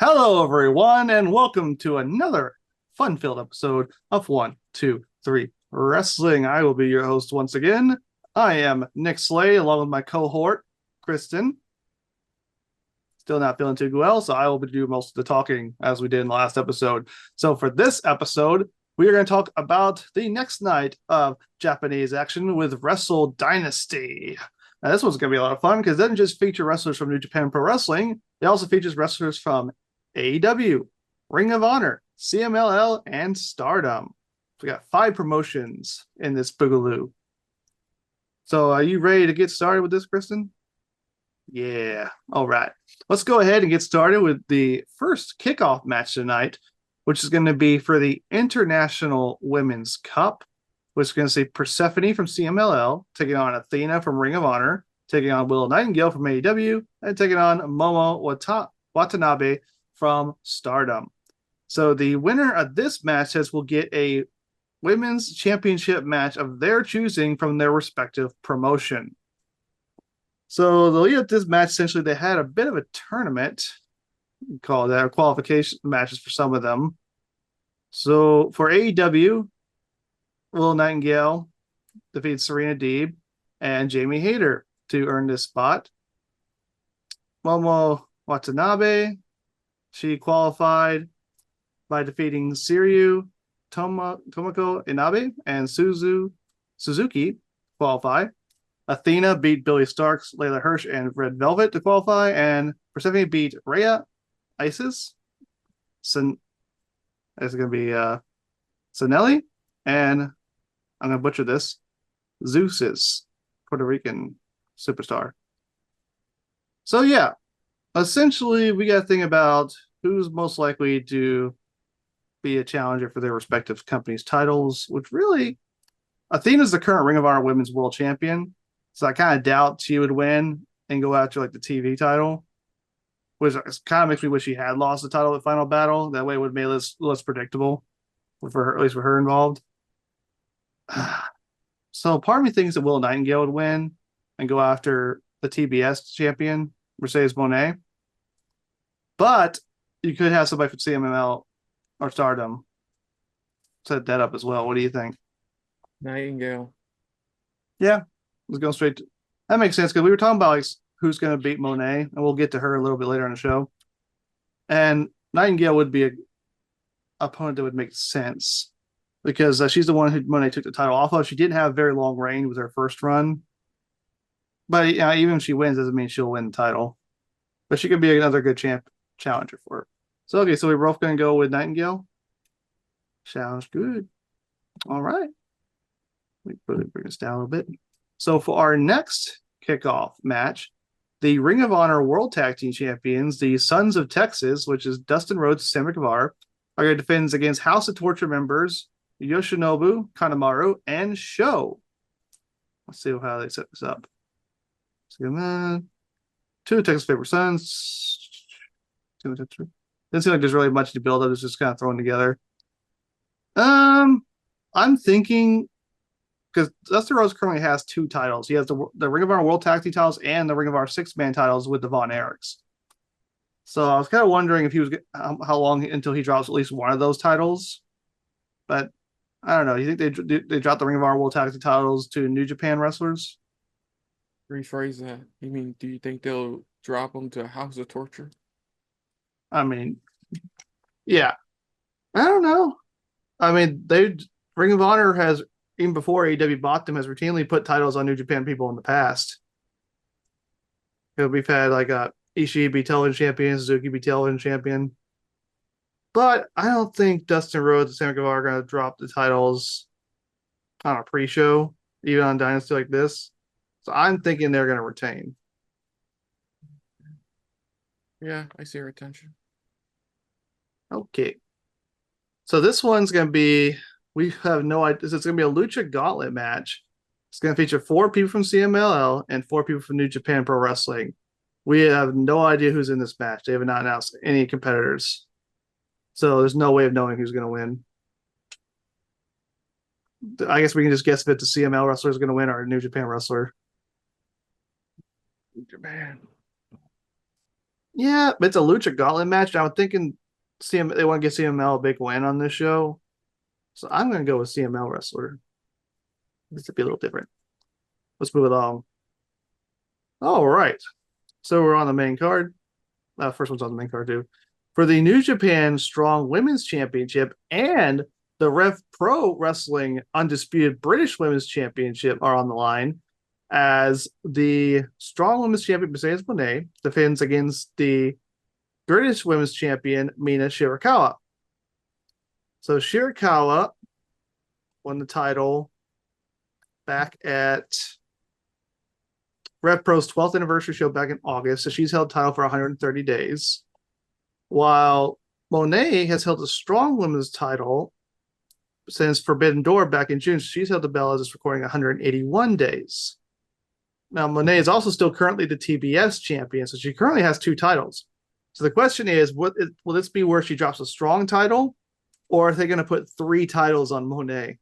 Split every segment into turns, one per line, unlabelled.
Hello, everyone, and welcome to another fun-filled episode of 1, 2, 3 Wrestling. I will be your host once again. I am Nick Slade, along with my cohort, Kristen. Still not feeling too well, so I will be doing most of the talking as we did in the last episode. So for this episode, we are going to talk about the next night of Japanese action with Wrestle Dynasty. Now, this one's going to be a lot of fun because it doesn't just feature wrestlers from New Japan Pro Wrestling. It also features wrestlers from AEW, Ring of Honor, CMLL, and Stardom. We got 5 promotions in this boogaloo. So are you ready to get started with this, Kristen? Yeah. All right. Let's go ahead and get started with the first kickoff match tonight, which is going to be for the International Women's Cup, which is going to see Persephone from CMLL taking on Athena from Ring of Honor, taking on Willow Nightingale from AEW, and taking on Momo Watanabe from Stardom. So the winner of this match will get a women's championship match of their choosing from their respective promotion. So the lead up to this match, essentially, they had a bit of a tournament, called that, qualification matches for some of them. So for AEW, Willow Nightingale defeated Serena Deeb and Jamie Hayter to earn this spot. Momo Watanabe, she qualified by defeating Siryu Tomoko Inabe and Suzuki qualify. Athena beat Billy Starks, Layla Hirsch, and Red Velvet to qualify, and Persephone beat Rhea, Isis, it's going to be Sanelli, and I'm going to butcher this, Zeus's Puerto Rican superstar. So yeah, essentially we got to think about who's most likely to be a challenger for their respective companies' titles, which really, Athena's the current Ring of Honor Women's World Champion, so I kind of doubt she would win and go after like the TV title, which kind of makes me wish she had lost the title at Final Battle. That way it would make it less predictable for her, at least for her involved. So part of me thinks that Willow Nightingale would win and go after the TBS champion, Mercedes Moné. But you could have somebody from CMLL or Stardom set that up as well. What do you think?
Nightingale.
Yeah, let's go straight to that. Makes sense because we were talking about like who's going to beat Monet, and we'll get to her a little bit later in the show. And Nightingale would be a opponent that would make sense because she's the one who Monet took the title off of. She didn't have a very long reign with her first run, but even if she wins, doesn't mean she'll win the title. But she could be another good challenger for her. So okay, so we're both going to go with Nightingale. Sounds good. All right. We bring this down a little bit. So for our next kickoff match, the Ring of Honor World Tag Team Champions, the Sons of Texas, which is Dustin Rhodes and Sammy Guevara, are going to defend against House of Torture members Yoshinobu Kanemaru and Sho. Let's see how they set this up. So, 2 of Texas' favorite sons. Doesn't seem like there's really much to build up. It's just kind of thrown together. I'm thinking because Dustin Rhodes currently has 2 titles. He has the Ring of Honor World Tag Team titles and the Ring of Honor 6-man titles with the Von Erichs. So I was kind of wondering if he was how long until he drops at least one of those titles. But I don't know. You think they dropped the Ring of Honor World Tag Team titles to New Japan wrestlers?
Rephrase that. You mean, do you think they'll drop them to House of Torture?
I mean, yeah. I don't know. I mean, Ring of Honor has, even before AEW bought them, has routinely put titles on New Japan people in the past. We've had like Ishii be television champion, Suzuki be television champion. But I don't think Dustin Rhodes and Sammy Guevara are going to drop the titles on a pre-show, even on Dynasty like this. So I'm thinking they're going to retain.
Yeah, I see retention.
Okay. So this one's going to be, we have no idea. It's going to be a Lucha Gauntlet match. It's going to feature 4 people from CMLL and 4 people from New Japan Pro Wrestling. We have no idea who's in this match. They have not announced any competitors. So there's no way of knowing who's going to win. I guess we can just guess if it's a CML wrestler is going to win or a New Japan wrestler.
New Japan.
Yeah, but it's a Lucha Gauntlet match. I'm thinking they want to give CML a big win on this show. So I'm going to go with CML wrestler. This would be a little different. Let's move along. All right. So we're on the main card. First one's on the main card too. For the New Japan Strong Women's Championship and the Rev Pro Wrestling Undisputed British Women's Championship are on the line as the Strong Women's Champion Mercedes Moné defends against the British Women's Champion Mina Shirakawa. So Shirakawa won the title back at Rev Pro's 12th anniversary show back in August. So she's held title for 130 days. While Monet has held a Strong Women's title since Forbidden Door back in June. She's held the belt as it's recording 181 days. Now, Monet is also still currently the TBS champion, so she currently has 2 titles. So the question is, will this be where she drops a Strong title, or are they going to put 3 titles on Monet?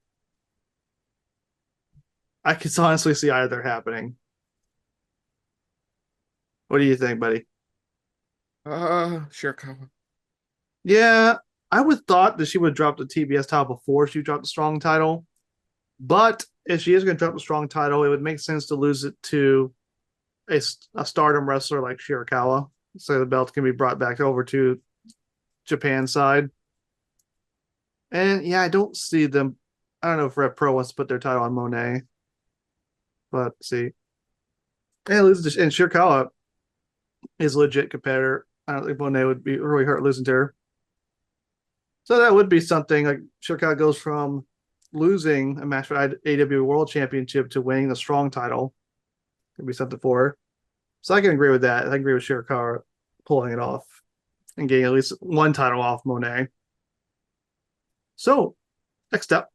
I could honestly see either happening. What do you think, buddy?
Shirakawa.
Yeah, I would thought that she would drop the TBS title before she dropped the Strong title. But if she is going to drop the Strong title, it would make sense to lose it to a Stardom wrestler like Shirakawa, so the belt can be brought back over to Japan side. And yeah, I don't see them. I don't know if Rev Pro wants to put their title on Monet, but see, and loses and Shirakawa is a legit competitor. I don't think Monet would be really hurt losing to her. So that would be something like Shirakawa goes from losing a match for AW World Championship to winning the Strong title. Could be something for her. So I can agree with that. I agree with Shirakawa pulling it off and getting at least 1 title off Monet. So next up,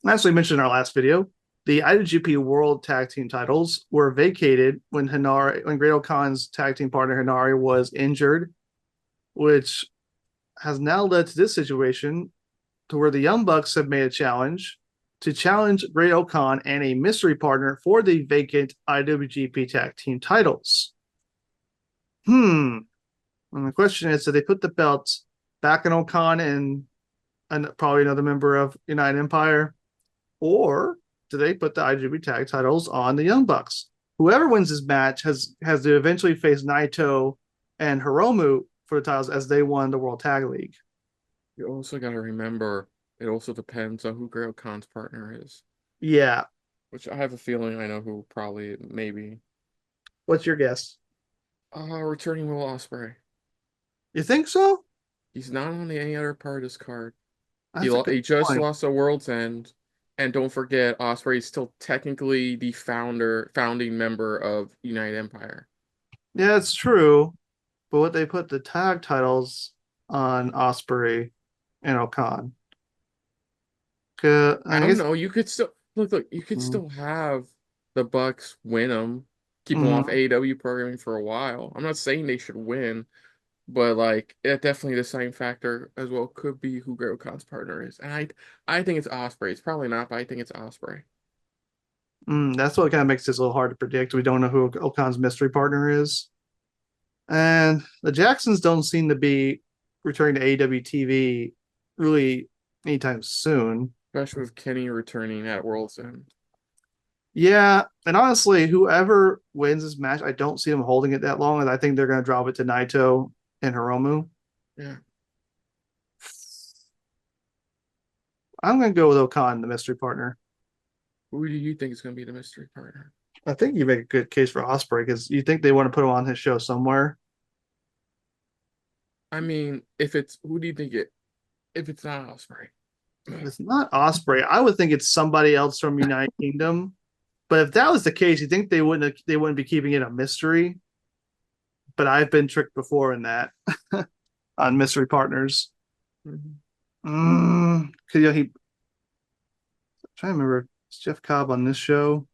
as we mentioned in our last video, the IWGP World Tag Team titles were vacated when Great-O-Khan's tag team partner Hinari was injured, which has now led to this situation to where the Young Bucks have made a challenge to challenge Great-O-Khan and a mystery partner for the vacant IWGP Tag Team titles. And the question is, do they put the belts back in O'Khan and probably another member of United Empire, or do they put the IWGP Tag titles on the Young Bucks? Whoever wins this match has to eventually face Naito and Hiromu for the titles as they won the World Tag League.
You also got to remember, it also depends on who Great-O-Khan's partner is.
Yeah.
Which I have a feeling I know who probably maybe.
What's your guess?
Returning Will Ospreay.
You think so?
He's not on any other part of this card.
That's
He just lost a World's End. And don't forget, Ospreay is still technically the founding member of United Empire.
Yeah, it's true. But what they put the tag titles on Ospreay and O'Khan.
I don't know. You could still look. You could still have the Bucks win them, keep them off AEW programming for a while. I'm not saying they should win, but like it definitely the same factor as well could be who Great-O-Khan's partner is. And I think it's Ospreay. It's probably not, but I think it's Ospreay.
That's what kind of makes this a little hard to predict. We don't know who O'Khan's mystery partner is. And the Jacksons don't seem to be returning to AEW TV really anytime soon.
Especially with Kenny returning at World's End.
Yeah, and honestly, whoever wins this match, I don't see them holding it that long, and I think they're going to drop it to Naito and Hiromu.
Yeah.
I'm going to go with O'Khan, the mystery partner.
Who do you think is going to be the mystery partner?
I think you make a good case for Ospreay because you think they want to put him on his show somewhere.
I mean, if it's who do you think if it's not Ospreay?
If it's not Ospreay, I would think it's somebody else from United Kingdom. But if that was the case, you think they wouldn't be keeping it a mystery. But I've been tricked before in that on mystery partners. Cause I'm trying to remember, is Jeff Cobb on this show?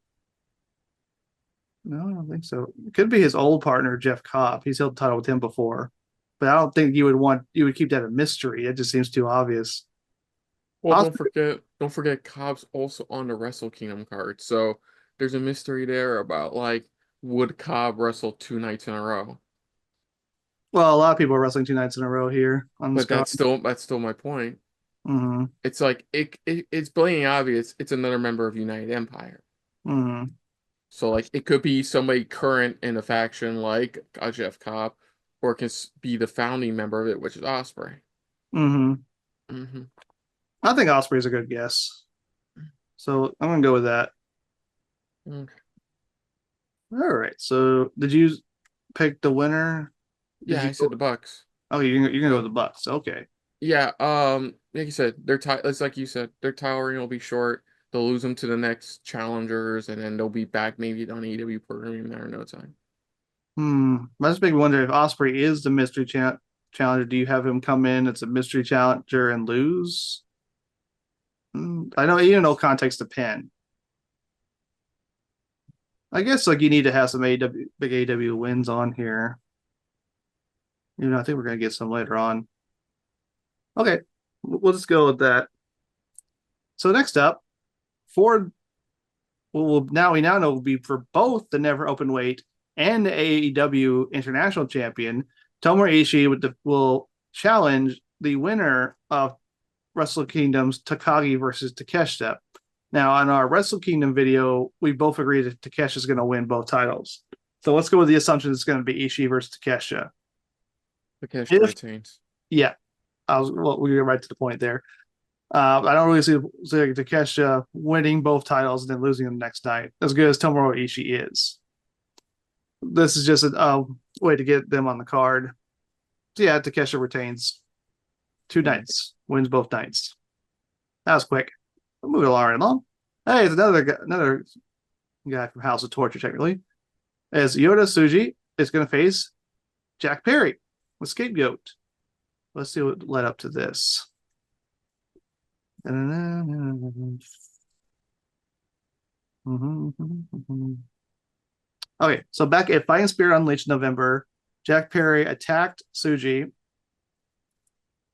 No, I don't think so. It could be his old partner, Jeff Cobb. He's held the title with him before. But I don't think you would keep that a mystery. It just seems too obvious.
Well, don't forget Cobb's also on the Wrestle Kingdom card. So there's a mystery there about like would Cobb wrestle 2 nights in a row?
Well, a lot of people are wrestling 2 nights in a row here on this
But
card.
that's still my point.
Mm-hmm.
It's like it's blatantly obvious it's another member of United Empire.
Mm-hmm.
So like it could be somebody current in the faction like a Jeff Cobb, or it can be the founding member of it, which is Osprey.
Mm-hmm.
Hmm.
I think Osprey's a good guess. So I'm gonna go with that.
Okay.
All right. So did you pick the winner? Did
Yeah,
you
I said
go?
the Bucks.
Oh, you're gonna go with the Bucks. Okay.
Yeah, like you said, it's like you said, their title reign will be short. They'll lose them to the next challengers, and then they'll be back maybe on AEW programming in a matter of no time.
That just make me wonder if Osprey is the mystery challenger. Do you have him come in as a mystery challenger and lose? I know you know context to pin. I guess like you need to have some AW big AW wins on here. You know, I think we're gonna get some later on. Okay, we'll just go with that. So next up, for we now know will be for both the never open weight and the AEW International Champion. Tomohiro Ishii will challenge the winner of Wrestle Kingdom's Takagi versus Takeshita. Now, on our Wrestle Kingdom video, we both agreed that Takeshita is going to win both titles. So let's go with the assumption it's going to be Ishii versus Takeshita.
Takeshita
If
retains.
yeah, we get right to the point there. I don't really see Takeshita winning both titles and then losing them the next night. As good as Tomohiro Ishii is, this is just a way to get them on the card. So yeah, Takeshita retains 2 nights, wins both nights. That was quick. We'll move right along. Hey, it's another guy from House of Torture, technically. As Yoda Tsuji is going to face Jack Perry with Scapegoat. Let's see what led up to this. Okay, so back at Fighting Spirit Unleashed in November, Jack Perry attacked Tsuji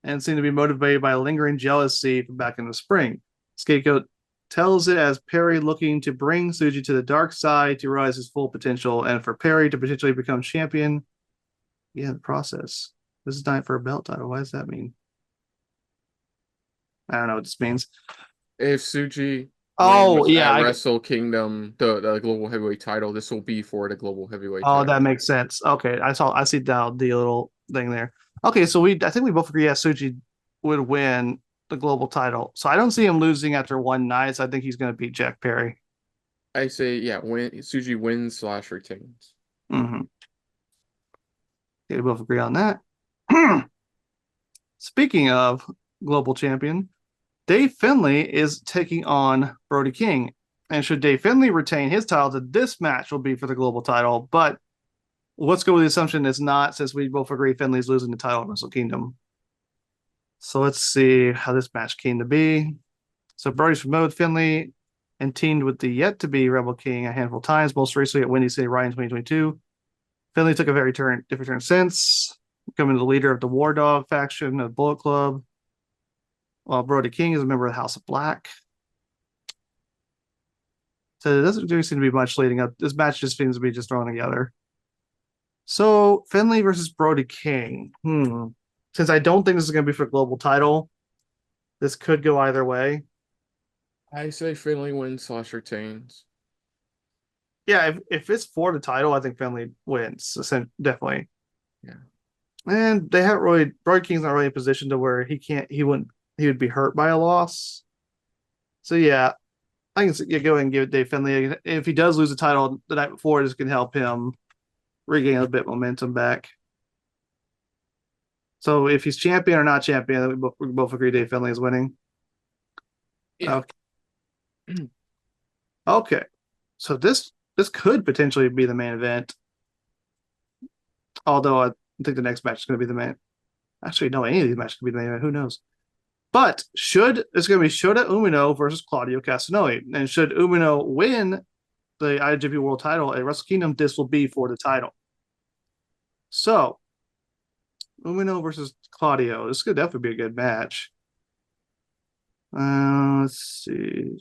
and seemed to be motivated by a lingering jealousy from back in the spring. Scapegoat tells it as Perry looking to bring Tsuji to the dark side to realize his full potential and for Perry to potentially become champion. Yeah, the process. This is not for a belt title. What does that mean? I don't know what this means.
If Tsuji
Oh,
wins
yeah.
at Wrestle Kingdom, the global heavyweight title, this will be for the global heavyweight
Oh, that
title.
makes sense. Okay, I see the little thing there. Okay, so I think we both agree. Yeah, Tsuji would win the global title. So I don't see him losing after one night. So I think he's going to beat Jack Perry.
I say, yeah, when Tsuji wins / retains.
Mm-hmm. Okay, we both agree on that. Speaking of global champion, Dave Finlay is taking on Brody King. And should Dave Finlay retain his title, this match will be for the global title. But let's go with the assumption it's not, since we both agree Finlay's losing the title at Wrestle Kingdom. So let's see how this match came to be. So Brody's promoted Finlay and teamed with the yet-to-be Rebel King a handful of times, most recently at Windy City Riot in 2022. Finlay took a very different turn since, becoming the leader of the War Dog faction of Bullet Club, while Brody King is a member of the House of Black. So it doesn't really seem to be much leading up. This match just seems to be just thrown together. So Finlay versus Brody King. Since I don't think this is going to be for global title, this could go either way.
I say Finlay wins / retains.
Yeah, if it's for the title, I think Finlay wins. Definitely.
Yeah.
And they haven't really Brody King's not really in a position to where he would be hurt by a loss. So yeah, I can go ahead and give it Dave Finlay. If he does lose the title the night before, this can help him regain a bit of momentum back. So if he's champion or not champion, we both agree Dave Finlay is winning.
Yeah.
Okay. Okay. So this could potentially be the main event. Although I think the next match is going to be the main. Actually, no, any of these matches could be the main event. Who knows? But it's going to be Shota Umino versus Claudio Castagnoli. And should Umino win the IWGP World title at Wrestle Kingdom, this will be for the title. So, Umino versus Claudio. This could definitely be a good match. Let's see.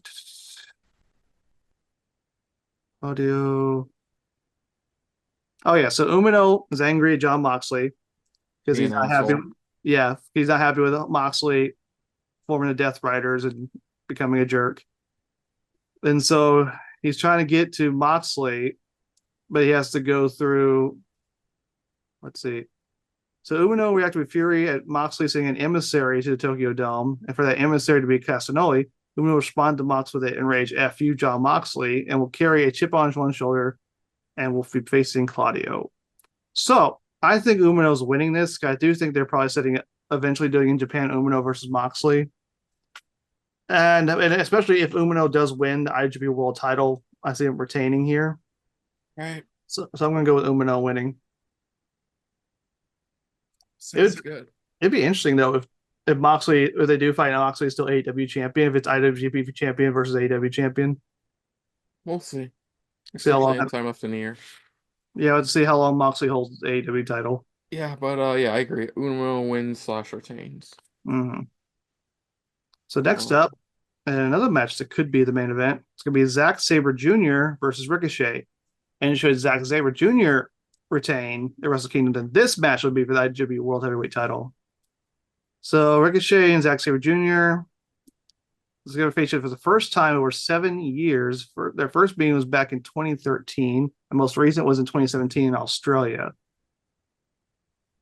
Claudio. Oh, yeah. So, Umino is angry at Jon Moxley. because
Be
he's
an
not happy.
asshole.
Yeah, he's not happy with Moxley forming the Death Riders and becoming a jerk. And so he's trying to get to Moxley, but he has to go through. Let's see. So Umino reacted with fury at Moxley sending an emissary to the Tokyo Dome, and for that emissary to be Castagnoli, Umino responded to Moxley with an enraged "F you, John Moxley," and will carry a chip on one shoulder, and will be facing Claudio. So I think Umino's winning this. I do think they're probably setting eventually doing in Japan Umino versus Moxley, and especially if Umino does win the IWGP World Title, I see him retaining here.
Right.
So I'm going to go with Umino winning.
Sounds good.
It'd be interesting though if Moxley, if they do fight Moxley is still AEW champion, if it's IWGP champion versus AEW champion.
We'll see.
See how long
Time left in the year.
Yeah, let's see how long Moxley holds the AEW title.
Yeah, but yeah, I agree. Uno wins / retains.
Mm-hmm. So next up, and another match that could be the main event. It's gonna be Zack Sabre Jr. versus Ricochet. And it should Zack Sabre Jr. retain the Wrestle Kingdom, then this match would be for the IWGP World Heavyweight title. So Ricochet and Zack Sabre Jr. is going to face it for the first time over 7 years. For their first meeting was back in 2013. The most recent was in 2017 in Australia.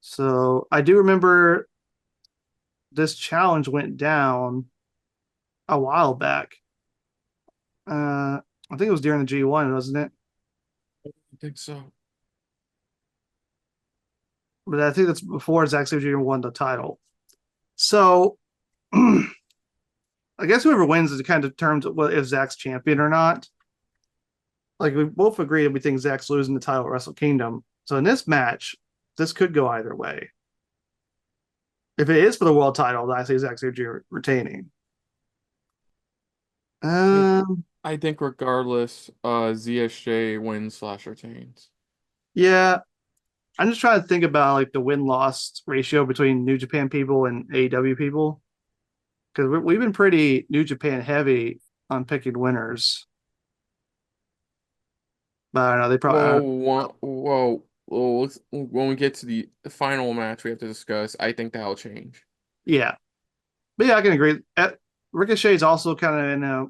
So I do remember this challenge went down a while back. I think it was during the G1, wasn't it?
I think so.
But I think that's before Zack Sabre Jr. won the title. So I guess whoever wins is kind of determines if Zack's champion or not. Like we both agree that we think Zack's losing the title at Wrestle Kingdom. So in this match, this could go either way. If it is for the world title, then I say Zack Sabre Jr. retaining.
I think regardless, ZSJ wins / retains.
Yeah, I'm just trying to think about like the win-loss ratio between New Japan people and AEW people, because we've been pretty New Japan heavy on picking winners. But I don't know, they probably
Whoa. When we get to the final match we have to discuss, I think that'll change.
yeah. But yeah, I can agree. Ricochet's also kind of in a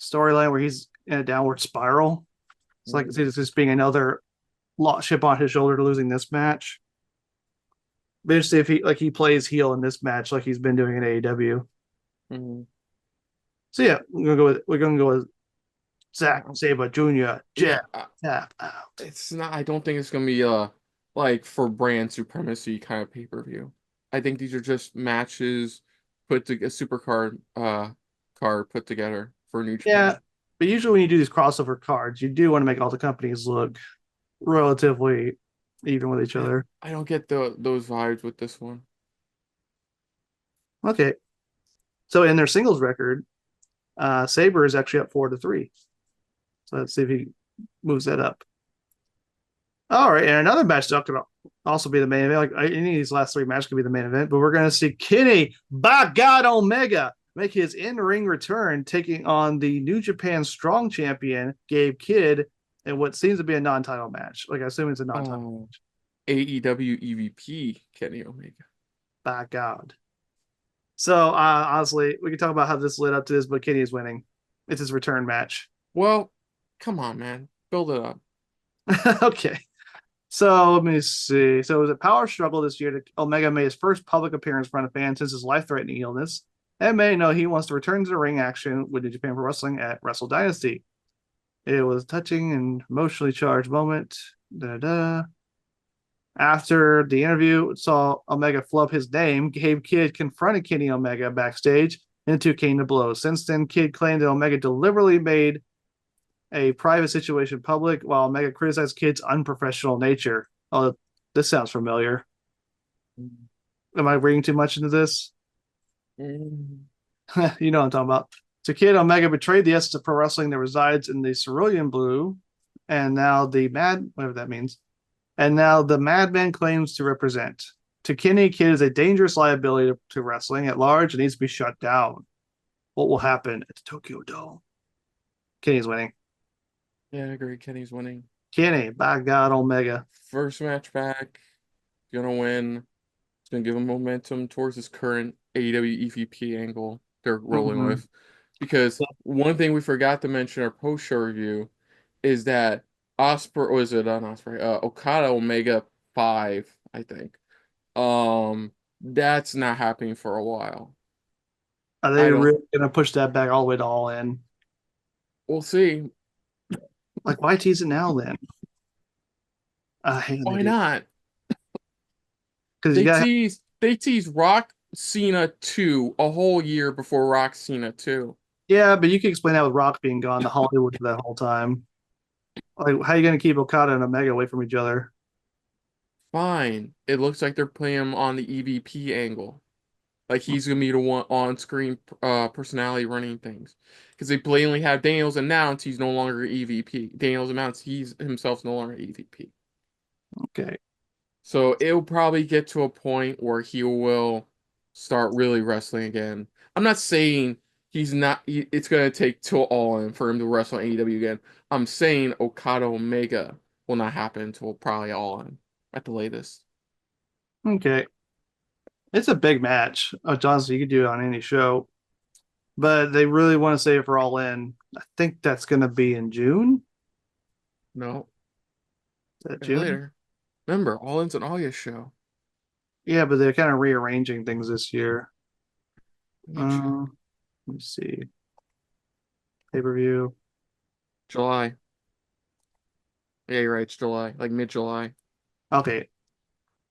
storyline where he's in a downward spiral. It's like it's just being another chip on his shoulder to losing this match. But interesting if he plays heel in this match like he's been doing in AEW.
Mm-hmm.
So yeah, we're gonna go with Zack Sabre Jr. Tap out.
It's not. I don't think it's gonna be like for brand supremacy kind of pay-per-view. I think these are just matches put to a supercard card put together for New Japan.
Yeah, but usually when you do these crossover cards, you do want to make all the companies look relatively even with each other.
I don't get those vibes with this one.
Okay, so in their singles record, Sabre is actually up 4-3. So let's see if he moves that up. All right, and another match that could also be the main event. Like any of these last three matches could be the main event, but we're going to see Kenny, by God, Omega make his in-ring return, taking on the New Japan Strong Champion Gabe Kidd in what seems to be a non-title match. Like I assume it's a non-title match.
AEW EVP Kenny Omega.
By God. So honestly, we can talk about how this led up to this, but Kenny is winning. It's his return match.
Well, come on, man. Build it up.
Okay. So let me see. So it was a power struggle this year that Omega made his first public appearance in front of fans since his life-threatening illness. And may know he wants to return to the ring action with New Japan Pro Wrestling at Wrestle Dynasty. It was a touching and emotionally charged moment. After the interview, saw Omega flub his name. Gabe Kidd confronted Kenny Omega backstage, and the two came to blows. Since then, Kidd claimed that Omega deliberately made a private situation public, while Omega criticized Kidd's unprofessional nature. Oh, this sounds familiar. Am I reading too much into this? You know what I'm talking about. So Kidd, Omega betrayed the essence of pro wrestling that resides in the cerulean blue, and now whatever that means. And now the Madman claims to represent. To Kenny, Kidd is a dangerous liability to wrestling at large and needs to be shut down. What will happen at the Tokyo Dome? Kenny's winning.
Yeah, I agree. Kenny's winning.
Kenny, by God, Omega.
First match back. Gonna win. gonna give him momentum towards his current AEW EVP angle they're rolling with. Because one thing we forgot to mention in our post-show review is that Osprey, or is it not Osprey? Okada Omega 5, I think. That's not happening for a while.
Are
I
they
don't.
really gonna push that back all the way to All In?
We'll see.
Like, why tease it now then? I hate when they
Why
do
not?
because you
They
got
tease Rock Cena 2 a whole year before Rock Cena 2.
yeah, but you can explain that with Rock being gone, the Hollywood for that whole time. Like, how are you gonna keep Okada and Omega away from each other?
Fine. It looks like they're playing him on the EVP angle. Like he's gonna be the one on-screen personality running things. Because they blatantly have Daniels announce he's no longer EVP. Daniels announced he's himself no longer EVP.
Okay.
So it'll probably get to a point where he will start really wrestling again. I'm not saying it's gonna take till All In for him to wrestle in AEW again. I'm saying Okada Omega will not happen until probably All In at the latest.
Okay. It's a big match. Honestly, you could do it on any show, but they really want to save it for All In. I think that's gonna be in June.
No,
Is that June?
later. Remember, All In's an August show.
Yeah, but they're kind of rearranging things this year.
Let me check.
Let me see. Pay-per-view.
July. Yeah, you're right. It's July, like mid-July.
Okay.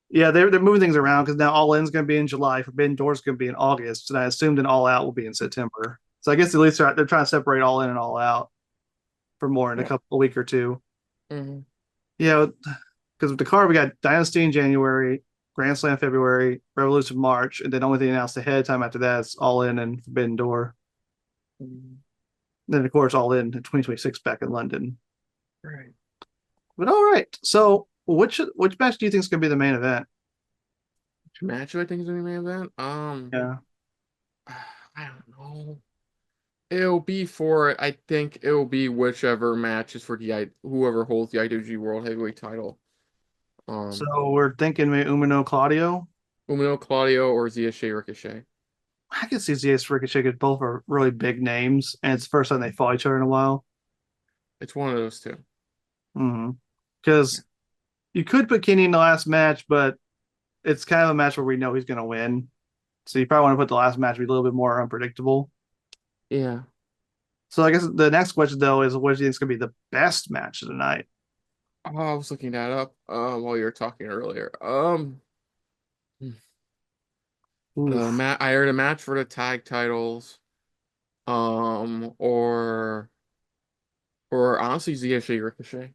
Yeah, they're moving things around because now All In's going to be in July, Forbidden Door's going to be in August, and I assumed an All Out will be in September. So I guess at least they're trying to separate All In and All Out for more in a week or two.
Mm-hmm.
Yeah, because with the card we got Dynasty in January, Grand Slam February, Revolution March, and then only thing announced ahead of time after that is All In and Forbidden Door. Then of course All In 2026 back in London.
Right.
But all right, so which match do you think is going to be the main event?
Which match do I think is gonna be the main event?
Yeah.
I don't know. It'll be for I think it'll be whichever match is for whoever holds the IWG World Heavyweight title.
So
Um,
we're thinking maybe Umino Claudio.
Umino Claudio or ZSJ Ricochet.
I can see ZS Ricochet because both are really big names, and it's the first time they fought each other in a while.
It's one of those two.
Because you could put Kenny in the last match, but it's kind of a match where we know he's going to win. So you probably want to put the last match be a little bit more unpredictable.
Yeah.
So I guess the next question though is, what do you think is going to be the best match of the night?
Oh, I was looking that up while you were talking earlier.
Oof.
I heard a match for the tag titles. Or honestly ZSJ Ricochet.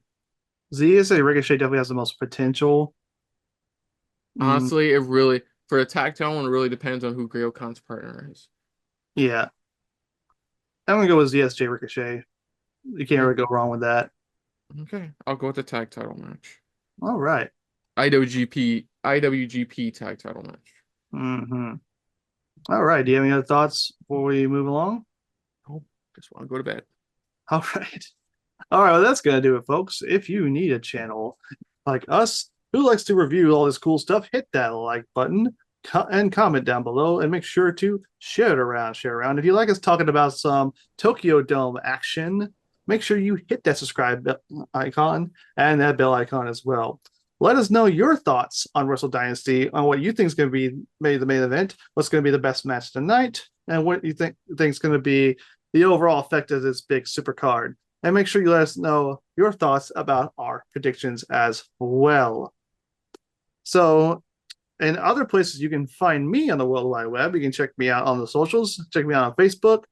ZSA Ricochet definitely has the most potential. Mm,
Honestly, it really for the tag title one, it really depends on who Grail Khan's partner is.
yeah, I'm gonna go with ZSJ Ricochet. You can't
Okay.
really go wrong with that.
Okay. I'll go with the tag title match.
All right.
IWGP tag title match.
Mm-hmm. All right. Do you have any other thoughts before we move along?
Oh, just want to go to bed.
All right. All right. Well, that's going to do it, folks. If you need a channel like us who likes to review all this cool stuff, hit that like button and comment down below and make sure to share it around. Share around. If you like us talking about some Tokyo Dome action, make sure you hit that subscribe icon and that bell icon as well. Let us know your thoughts on Wrestle Dynasty, on what you think is going to be maybe the main event, what's going to be the best match tonight, and what you think is going to be the overall effect of this big super card. And make sure you let us know your thoughts about our predictions as well. So, in other places you can find me on the World Wide Web, you can check me out on the socials, check me out on Facebook,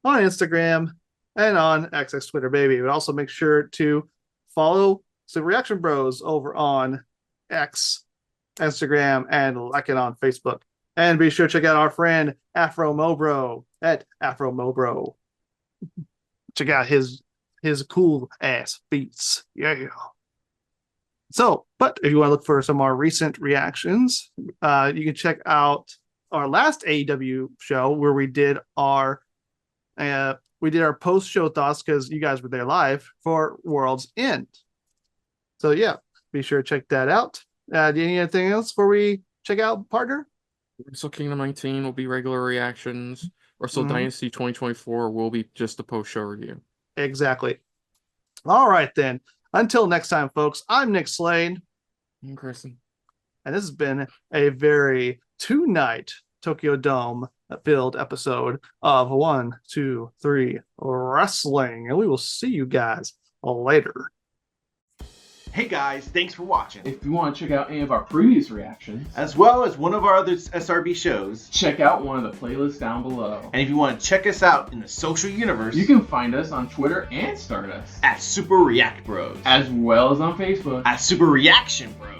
on Instagram, and on XX Twitter, baby. But also make sure to follow the Reaction Bros over on X, Instagram, and like it on Facebook. And be sure to check out our friend Afro Mobro at Afro Mobro. Check out his cool ass beats. Yeah. So, but if you want to look for some more recent reactions, you can check out our last AEW show where we did our post show thoughts because you guys were there live for World's End. So yeah, be sure to check that out. Do you need anything else before we check out, partner?
Wrestle Kingdom 19 will be regular reactions. Wrestle Dynasty 2024 will be just a post-show review.
Exactly. All right, then. Until next time, folks, I'm Nick Slade.
I'm Kristen.
And this has been a very two-night Tokyo Dome filled episode of 1, 2, 3 Wrestling. And we will see you guys later.
Hey guys, thanks for watching.
If you want to check out any of our previous reactions,
as well as one of our other SRB shows,
check out one of the playlists down below.
And if you want to check us out in the social universe,
you can find us on Twitter and Stardust
at Super React Bros,
as well as on Facebook
at Super Reaction Bros.